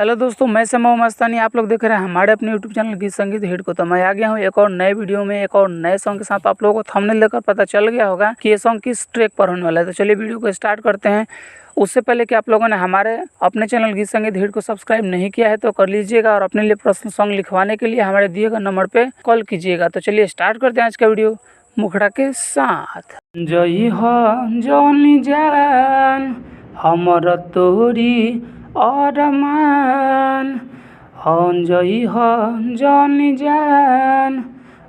Hello दोस्तों, मैं समय मस्तानी। आप लोग देख रहे हैं हमारे अपने यूट्यूब चैनल गीत संगीत हिट को। तो मैं आ गया हूँ एक और नए वीडियो में, एक और नए सॉन्ग के साथ। आप लोगों को थंबनेल देखकर पता चल गया होगा कि ये सॉन्ग किस ट्रैक पर होने वाला है। तो चलिए वीडियो को स्टार्ट करते हैं। उससे पहले कि आप लोगों ने हमारे अपने चैनल गीत संगीत हिट को सब्सक्राइब नहीं किया है तो कर लीजिएगा, और अपने लिए पर्सनल सॉन्ग लिखवाने के लिए हमारे दिए गए नंबर पर कॉल कीजिएगा। तो चलिए स्टार्ट करते हैं आज का वीडियो मुखड़ा के साथ। जय हो जौनी जान हमर तोरी और मान, जय हो जौनी जान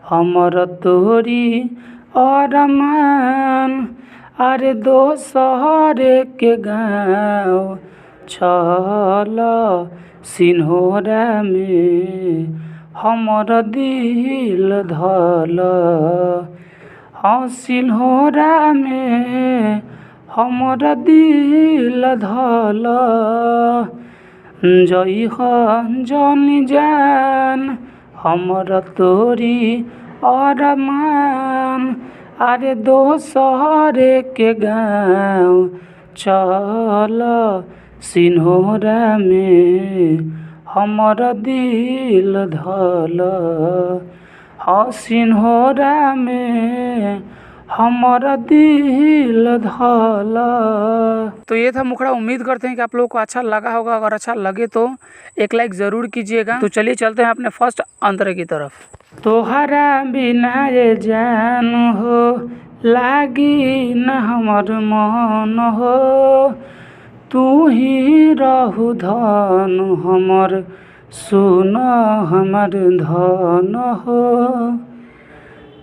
हमर तोरी और मान। अरे दोसर के गाँव चल सिन्होरा में हमर दिल धल। हाँ, सिन्होरा में हमर दिल धल। जय हो जौनी जान हमर तोरी और मान। अरे दोसर के गाँव चल सिन्होरा में हमर दिल धल। हाँ, सिन्होरा में हमारा दिल धल। तो ये था मुखड़ा। उम्मीद करते हैं कि आप लोगों को अच्छा लगा होगा। अगर अच्छा लगे तो एक लाइक ज़रूर कीजिएगा। तो चलिए चलते हैं अपने फर्स्ट अंतरे की तरफ। तोहरा बिना ये जान हो लागी न हमर मन हो, तू ही रहु धन हमर सुन हमर धन हो।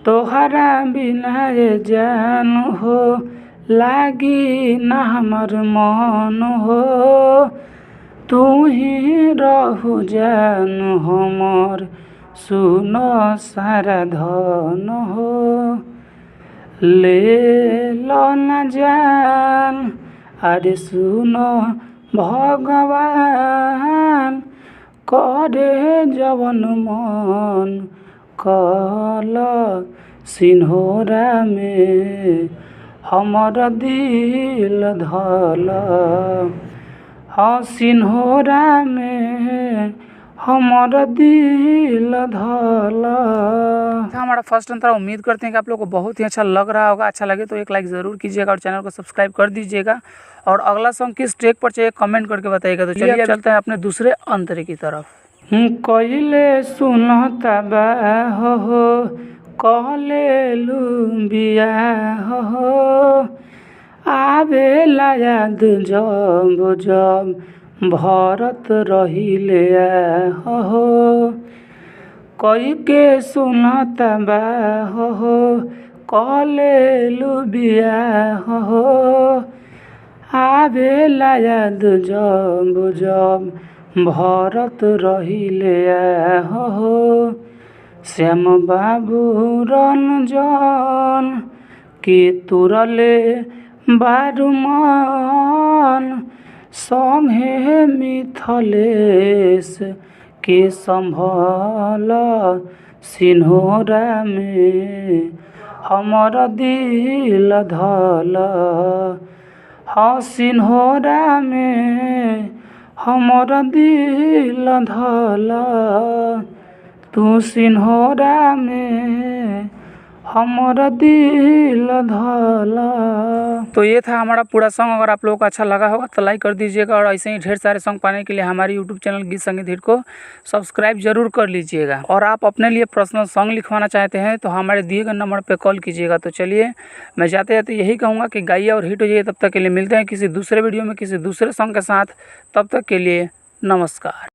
तोहरा बिना ये जान हो लागी न हमर मन हो, तू ही रहु जान हमर सुन सारा धन हो। ले लो न जान अरे सुन भगवान, करे जवन मन कल सिन्होरा में हमर दिल धल। हाँ, सिन्होरा में हमर दिल धल। हमारा फर्स्ट अंतरा। उम्मीद करते हैं कि आप लोगों को बहुत ही अच्छा लग रहा होगा। अच्छा लगे तो एक लाइक ज़रूर कीजिएगा और चैनल को सब्सक्राइब कर दीजिएगा। और अगला सॉन्ग किस ट्रैक पर चाहिए कमेंट करके बताइएगा। तो चलिए चलते हैं अपने दूसरे अंतरे की तरफ। कइले सुनता हो कहले बियाह हो, आवेला याद जब जब भरत रहिले हो। कई के सुनता हो कहले बियाह हो, आवेला याद जब जब भरत रहिले हो। श्याम बाबू रंजन के तुरले बारुमान, संगे मिथलेश के संभल सिन्होरा में हमर दिल धल। हाँ, सिन्होरा में हमर दिल धल। तू सिन्होरा में हमर दिल धल। तो ये था हमारा पूरा सॉन्ग। अगर आप लोगों को अच्छा लगा होगा तो लाइक कर दीजिएगा, और ऐसे ही ढेर सारे सॉन्ग पाने के लिए हमारे यूट्यूब चैनल गीत संगीत हिट को सब्सक्राइब जरूर कर लीजिएगा। और आप अपने लिए पर्सनल सॉन्ग लिखवाना चाहते हैं तो हमारे दिए गए नंबर पर कॉल कीजिएगा। तो चलिए मैं जाते जाते यही कहूँगा कि गाइए और हिट हो जाइए। तब तक के लिए मिलते हैं किसी दूसरे वीडियो में किसी दूसरे सॉन्ग के साथ। तब तक के लिए नमस्कार।